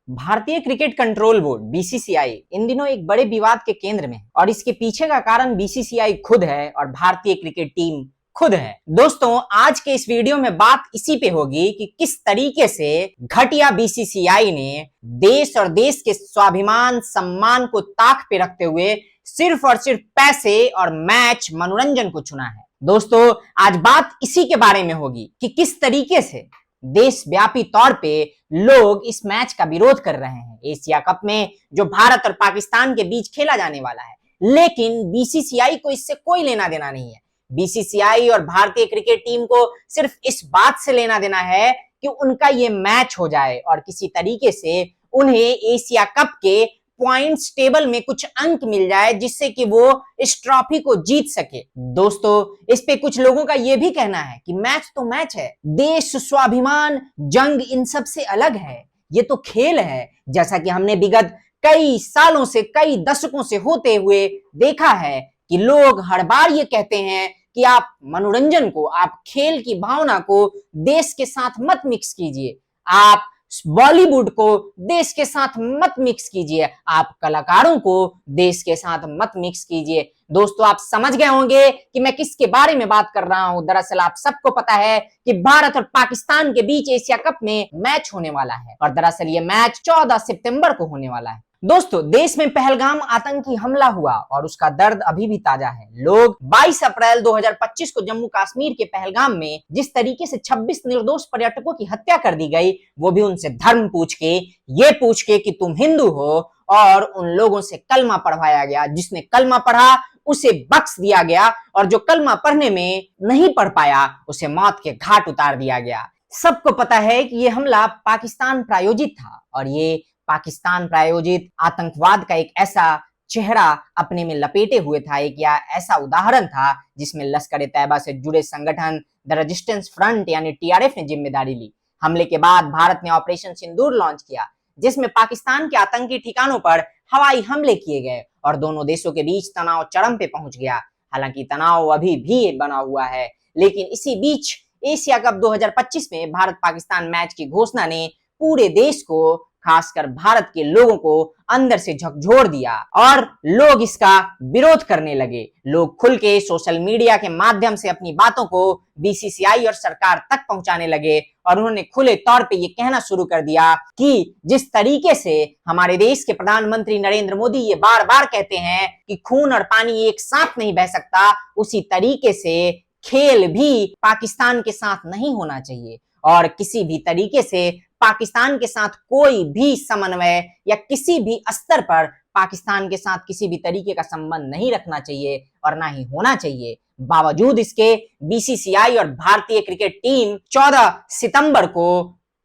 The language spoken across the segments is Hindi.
भारतीय क्रिकेट कंट्रोल बोर्ड बीसीसीआई इन दिनों एक बड़े विवाद के केंद्र में है और इसके पीछे का कारण बीसीसीआई खुद है और भारतीय क्रिकेट टीम खुद है। दोस्तों, आज के इस वीडियो में बात इसी पे होगी कि किस तरीके से घटिया बीसीसीआई ने देश और देश के स्वाभिमान सम्मान को ताक पे रखते हुए सिर्फ और सिर्फ पैसे और मैच मनोरंजन को चुना है। दोस्तों, आज बात इसी के बारे में होगी कि किस तरीके से देशव्यापी तौर पे लोग इस मैच का विरोध कर रहे हैं, एशिया कप में जो भारत और पाकिस्तान के बीच खेला जाने वाला है। लेकिन बीसीसीआई को इससे कोई लेना देना नहीं है। बीसीसीआई और भारतीय क्रिकेट टीम को सिर्फ इस बात से लेना देना है कि उनका ये मैच हो जाए और किसी तरीके से उन्हें एशिया कप के पॉइंट्स टेबल में कुछ अंक मिल जाए जिससे कि वो इस ट्रॉफी को जीत सके। दोस्तों, इस पे कुछ लोगों का ये भी कहना है कि मैच तो मैच है, देश स्वाभिमान जंग इन सब से अलग है, ये तो खेल है। जैसा कि हमने विगत कई सालों से, कई दशकों से होते हुए देखा है कि लोग हर बार ये कहते हैं कि आप मनोरंजन को, आप खेल की भावना को देश के साथ मत मिक्स कीजिए, आप बॉलीवुड को देश के साथ मत मिक्स कीजिए, आप कलाकारों को देश के साथ मत मिक्स कीजिए। दोस्तों, आप समझ गए होंगे कि मैं किसके बारे में बात कर रहा हूं। दरअसल आप सबको पता है कि भारत और पाकिस्तान के बीच एशिया कप में मैच होने वाला है और दरअसल ये मैच 14 सितंबर को होने वाला है। दोस्तों, देश में पहलगाम आतंकी हमला हुआ और उसका दर्द अभी भी ताजा है। लोग 22 अप्रैल 2025 को जम्मू कश्मीर के पहलगाम में जिस तरीके से 26 निर्दोष पर्यटकों की हत्या कर दी गई, वो भी उनसे धर्म पूछ के, ये पूछ के कि तुम हिंदू हो, और उन लोगों से कलमा पढ़वाया गया। जिसने कलमा पढ़ा उसे बख्श दिया गया और जो कलमा पढ़ने में नहीं पढ़ पाया उसे मौत के घाट उतार दिया गया। सबको पता है कि यह हमला पाकिस्तान प्रायोजित था और ये पाकिस्तान प्रायोजित आतंकवाद का एक ऐसा चेहरा अपने में लपेटे हुए था, एक या ऐसा उदाहरण था जिसमें लश्कर-ए-तैयबा से जुड़े संगठन द रेजिस्टेंस फ्रंट यानी टीआरएफ ने जिम्मेदारी ली। हमले के बाद भारत ने ऑपरेशन सिंदूर लॉन्च किया जिसमें पाकिस्तान के आतंकी ठिकानों पर हवाई हमले किए गए और दोनों देशों के बीच तनाव चरम पे पहुंच गया। हालांकि तनाव अभी भी बना हुआ है, लेकिन इसी बीच एशिया कप 2025 में भारत पाकिस्तान मैच की घोषणा ने पूरे देश को, खासकर भारत के लोगों को अंदर से झकझोर दिया और लोग इसका विरोध करने लगे। लोग खुल के सोशल मीडिया के माध्यम से अपनी बातों को बीसीसीआई और सरकार तक पहुंचाने लगे और उन्होंने खुले तौर पे ये कहना शुरू कर दिया कि जिस तरीके से हमारे देश के प्रधानमंत्री नरेंद्र मोदी ये बार बार कहते हैं कि खून और पानी एक साथ नहीं बह सकता, उसी तरीके से खेल भी पाकिस्तान के साथ नहीं होना चाहिए और किसी भी तरीके से पाकिस्तान के साथ कोई भी समन्वय या किसी भी स्तर पर पाकिस्तान के साथ किसी भी तरीके का संबंध नहीं रखना चाहिए और ना ही होना चाहिए। बावजूद इसके बीसीसीआई और भारतीय क्रिकेट टीम 14 सितंबर को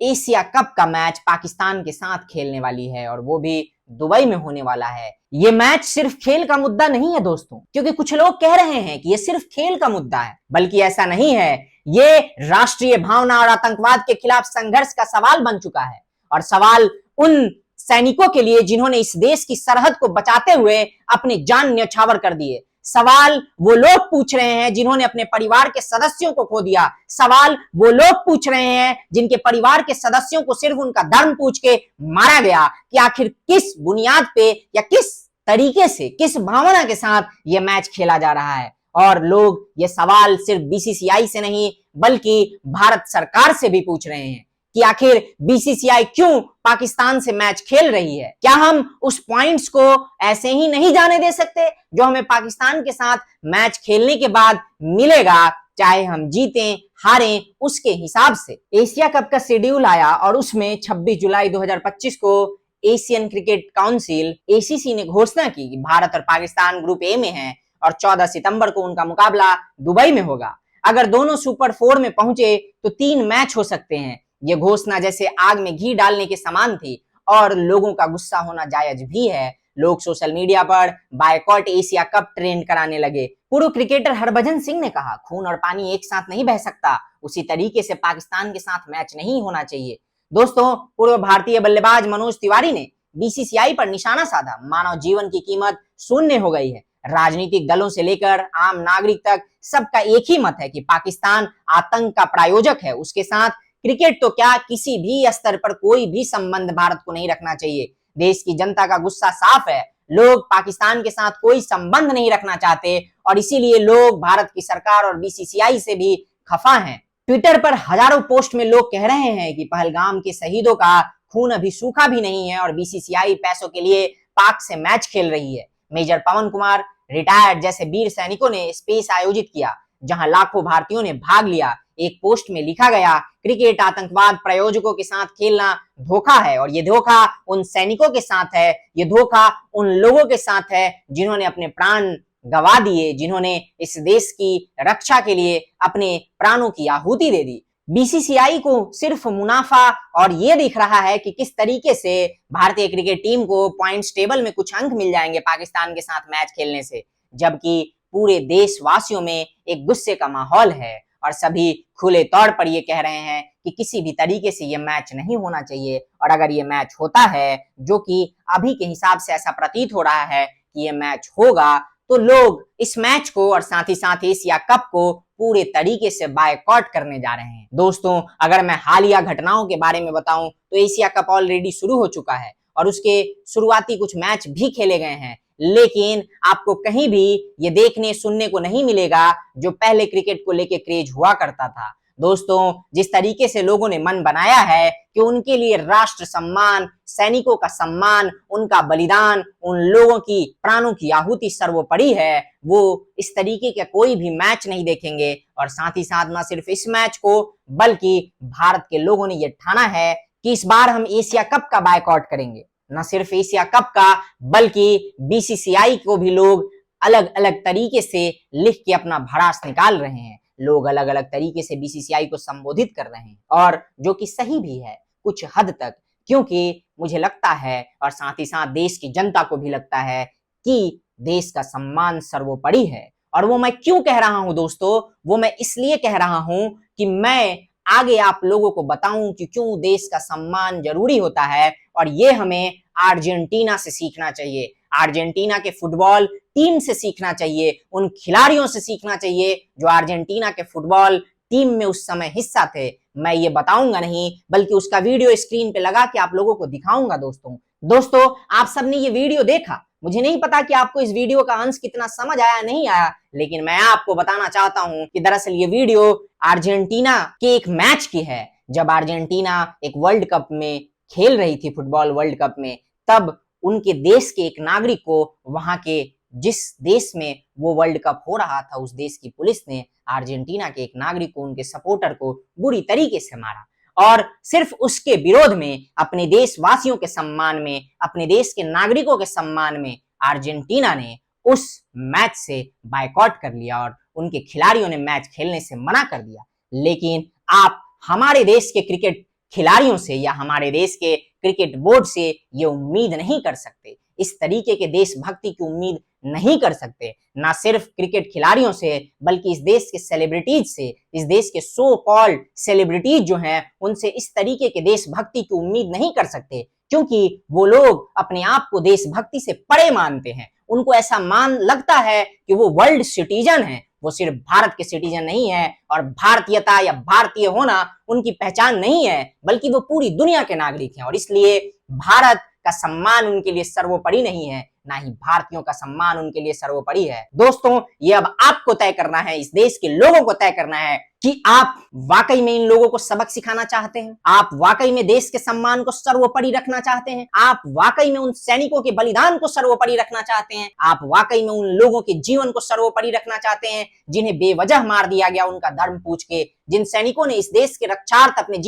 एशिया कप का मैच पाकिस्तान के साथ खेलने वाली है और वो भी दुबई में होने वाला है। ये मैच सिर्फ खेल का मुद्दा नहीं है दोस्तों, क्योंकि कुछ लोग कह रहे हैं कि ये सिर्फ खेल का मुद्दा है, बल्कि ऐसा नहीं है। ये राष्ट्रीय भावना और आतंकवाद के खिलाफ संघर्ष का सवाल बन चुका है और सवाल उन सैनिकों के लिए जिन्होंने इस देश की सरहद को बचाते हुए अपनी जान न्यौछावर कर दिए। सवाल वो लोग पूछ रहे हैं जिन्होंने अपने परिवार के सदस्यों को खो दिया। सवाल वो लोग पूछ रहे हैं जिनके परिवार के सदस्यों को सिर्फ उनका धर्म पूछ के मारा गया कि आखिर किस बुनियाद पे या किस तरीके से, किस भावना के साथ ये मैच खेला जा रहा है। और लोग ये सवाल सिर्फ बीसीसीआई से नहीं बल्कि भारत सरकार से भी पूछ रहे हैं कि आखिर बीसीसीआई क्यों पाकिस्तान से मैच खेल रही है। क्या हम उस पॉइंट्स को ऐसे ही नहीं जाने दे सकते जो हमें पाकिस्तान के साथ मैच खेलने के बाद मिलेगा, चाहे हम जीतें हारें उसके हिसाब से। एशिया कप का शेड्यूल आया और उसमें 26 जुलाई 2025 को एशियन क्रिकेट काउंसिल एसीसी ने घोषणा की कि भारत और पाकिस्तान ग्रुप ए में हैं और 14 सितंबर को उनका मुकाबला दुबई में होगा। अगर दोनों सुपर 4 में पहुंचे तो 3 मैच हो सकते हैं। यह घोषणा जैसे आग में घी डालने के समान थी और लोगों का गुस्सा होना जायज भी है। लोग सोशल मीडिया पर बायकॉट एशिया कप ट्रेंड कराने लगे। पूर्व क्रिकेटर हरभजन सिंह ने कहा, खून और पानी एक साथ नहीं बह सकता, उसी तरीके से पाकिस्तान के साथ मैच नहीं होना चाहिए। दोस्तों, पूर्व भारतीय बल्लेबाज मनोज तिवारी ने बीसीसीआई पर निशाना साधा। मानव जीवन की कीमत शून्य हो गई है। राजनीतिक दलों से लेकर आम नागरिक तक सबका एक ही मत है कि पाकिस्तान आतंक का प्रायोजक है, उसके साथ क्रिकेट तो क्या, किसी भी स्तर पर कोई भी संबंध भारत को नहीं रखना चाहिए। देश की जनता का गुस्सा साफ है, लोग पाकिस्तान के साथ कोई संबंध नहीं रखना चाहते और इसीलिए लोग भारत की सरकार और बीसीसीआई से भी खफा हैं। ट्विटर पर हजारों पोस्ट में लोग कह रहे हैं कि पहलगाम के शहीदों का खून अभी सूखा भी नहीं है और बीसीसीआई पैसों के लिए पाक से मैच खेल रही है। मेजर पवन कुमार रिटायर्ड जैसे वीर सैनिकों ने स्पेस आयोजित किया जहां लाखों भारतीयों ने भाग लिया। एक पोस्ट में लिखा गया, क्रिकेट आतंकवाद प्रायोजकों के साथ खेलना धोखा है और ये धोखा उन सैनिकों के साथ है, ये धोखा उन लोगों के साथ है जिन्होंने अपने प्राण गवा दिए, जिन्होंने इस देश की रक्षा के लिए अपने प्राणों की आहुति दे दी। बीसीसीआई को सिर्फ मुनाफा और ये दिख रहा है कि किस तरीके से भारतीय क्रिकेट टीम को पॉइंट्स टेबल में कुछ अंक मिल जाएंगे पाकिस्तान के साथ मैच खेलने से, जबकि पूरे देशवासियों में एक गुस्से का माहौल है और सभी खुले तौर पर ये कह रहे हैं कि किसी भी तरीके से ये मैच नहीं होना चाहिए और अगर ये मैच होता है, जो कि अभी के हिसाब से ऐसा प्रतीत हो रहा है कि ये मैच होगा, तो लोग इस मैच को और साथ ही साथ एशिया कप को पूरे तरीके से बायकॉट करने जा रहे हैं। दोस्तों, अगर मैं हालिया घटनाओं के बारे में बताऊं तो एशिया कप ऑलरेडी शुरू हो चुका है और उसके शुरुआती कुछ मैच भी खेले गए हैं, लेकिन आपको कहीं भी ये देखने सुनने को नहीं मिलेगा जो पहले क्रिकेट को लेके क्रेज हुआ करता था। दोस्तों, जिस तरीके से लोगों ने मन बनाया है कि उनके लिए राष्ट्र सम्मान, सैनिकों का सम्मान, उनका बलिदान, उन लोगों की प्राणों की आहुति सर्वोपरि है, वो इस तरीके का कोई भी मैच नहीं देखेंगे। और साथ ही साथ ना सिर्फ इस मैच को बल्कि भारत के लोगों ने ये ठाना है कि इस बार हम एशिया कप का बायकॉट करेंगे। न सिर्फ एशिया कप का बल्कि बीसीसीआई को भी लोग अलग अलग तरीके से लिख के अपना भड़ास निकाल रहे हैं। लोग अलग अलग तरीके से बीसीसीआई को संबोधित कर रहे हैं और जो कि सही भी है कुछ हद तक, क्योंकि मुझे लगता है और साथ ही साथ देश की जनता को भी लगता है कि देश का सम्मान सर्वोपरि है। और वो मैं क्यों कह रहा हूं दोस्तों, वो मैं इसलिए कह रहा हूं कि मैं आगे आप लोगों को बताऊं कि क्यों देश का सम्मान जरूरी होता है और ये हमें अर्जेंटीना से सीखना चाहिए। अर्जेंटीना के फुटबॉल टीम से सीखना चाहिए, उन खिलाड़ियों से सीखना चाहिए जो अर्जेंटीना के फुटबॉल टीम में उस समय हिस्सा थे। मैं ये बताऊंगा नहीं बल्कि उसका वीडियो स्क्रीन पे लगा के आप लोगों को दिखाऊंगा। दोस्तों, आप सबने ये वीडियो देखा, मुझे नहीं पता कि आपको इस वीडियो का अंश कितना समझ आया नहीं आया, लेकिन मैं आपको बताना चाहता हूं कि दरअसल ये वीडियो अर्जेंटीना के एक मैच की है। जब अर्जेंटीना एक वर्ल्ड कप में खेल रही थी, फुटबॉल वर्ल्ड कप में, तब उनके देश के एक नागरिक को वहां के जिस देश में वो वर्ल्ड कप हो रहा था उस देश की पुलिस ने अर्जेंटीना के एक नागरिक को, उनके सपोर्टर को बुरी तरीके से मारा और सिर्फ उसके विरोध में, अपने देशवासियों के सम्मान में, अपने देश के नागरिकों के सम्मान में अर्जेंटीना ने उस मैच से बायकॉट कर लिया और उनके खिलाड़ियों ने मैच खेलने से मना कर दिया। लेकिन आप हमारे देश के क्रिकेट खिलाड़ियों से या हमारे देश के क्रिकेट बोर्ड से ये उम्मीद नहीं कर सकते, इस तरीके के देशभक्ति की उम्मीद नहीं कर सकते। ना सिर्फ क्रिकेट खिलाड़ियों से बल्कि इस देश के सेलिब्रिटीज से, इस देश के सो कॉल्ड सेलिब्रिटीज जो हैं उनसे इस तरीके के देशभक्ति की उम्मीद नहीं कर सकते, क्योंकि वो लोग अपने आप को देशभक्ति से परे मानते हैं। उनको ऐसा मान लगता है कि वो वर्ल्ड सिटीजन है, वो सिर्फ भारत के सिटीजन नहीं है और भारतीयता या भारतीय होना उनकी पहचान नहीं है, बल्कि वो पूरी दुनिया के नागरिक हैं और इसलिए भारत का सम्मान उनके लिए सर्वोपरि नहीं है, ना ही भारतीयों का सम्मान उनके लिए सर्वोपरि है। दोस्तों, ये अब आपको तय करना है, इस देश के लोगों को तय करना है कि आप वाकई में इन लोगों को सबक सिखाना चाहते हैं, आप वाकई में देश के सम्मान को सर्वोपरि रखना चाहते हैं, आप वाकई में उन सैनिकों के बलिदान को सर्वोपरि रखना चाहते हैं, आप वाकई में उन लोगों के जीवन को सर्वोपरि रखना चाहते हैं जिन्हें बेवजह मार दिया गया उनका धर्म पूछ के, जिन सैनिकों ने इस देश के रक्षार्थ अपने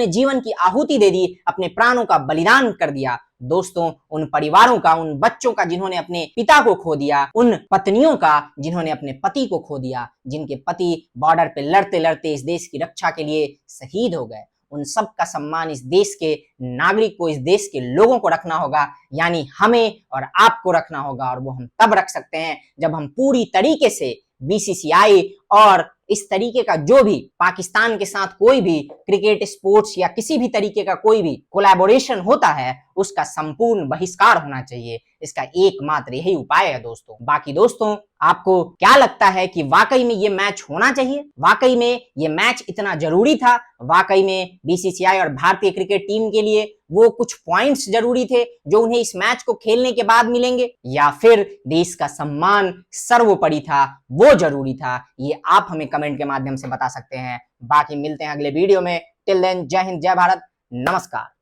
जीवन की आहुति दे दी, अपने प्राणों का बलिदान कर दिया। दोस्तों, उन परिवारों का, उन बच्चों का जिन्होंने अपने पिता को खो दिया, उन पत्नियों का जिन्होंने अपने पति को खो दिया, जिनके पति बॉर्डर पे लड़ते लड़ते इस देश की रक्षा के लिए शहीद हो गए, उन सब का सम्मान इस देश के नागरिक को, इस देश के लोगों को रखना होगा, यानी हमें और आपको रखना होगा। और वो हम तब रख सकते हैं जब हम पूरी तरीके से बीसीसीआई और इस तरीके का जो भी पाकिस्तान के साथ कोई भी क्रिकेट स्पोर्ट्स या किसी भी तरीके का कोई भी कोलैबोरेशन होता है उसका संपूर्ण बहिष्कार होना चाहिए। इसका एकमात्र यही उपाय है दोस्तों। बाकी दोस्तों आपको क्या लगता है कि वाकई में ये मैच होना चाहिए? वाकई में ये मैच इतना जरूरी था? वाकई में बीसीसीआई और भारतीय क्रिकेट टीम के लिए वो कुछ पॉइंट्स जरूरी थे जो उन्हें इस मैच को खेलने के बाद मिलेंगे, या फिर देश का सम्मान सर्वोपरि था, वो जरूरी था? ये आप हमें कमेंट के माध्यम से बता सकते हैं। बाकी मिलते हैं अगले वीडियो में। टिल देन जय हिंद, जय भारत, नमस्कार।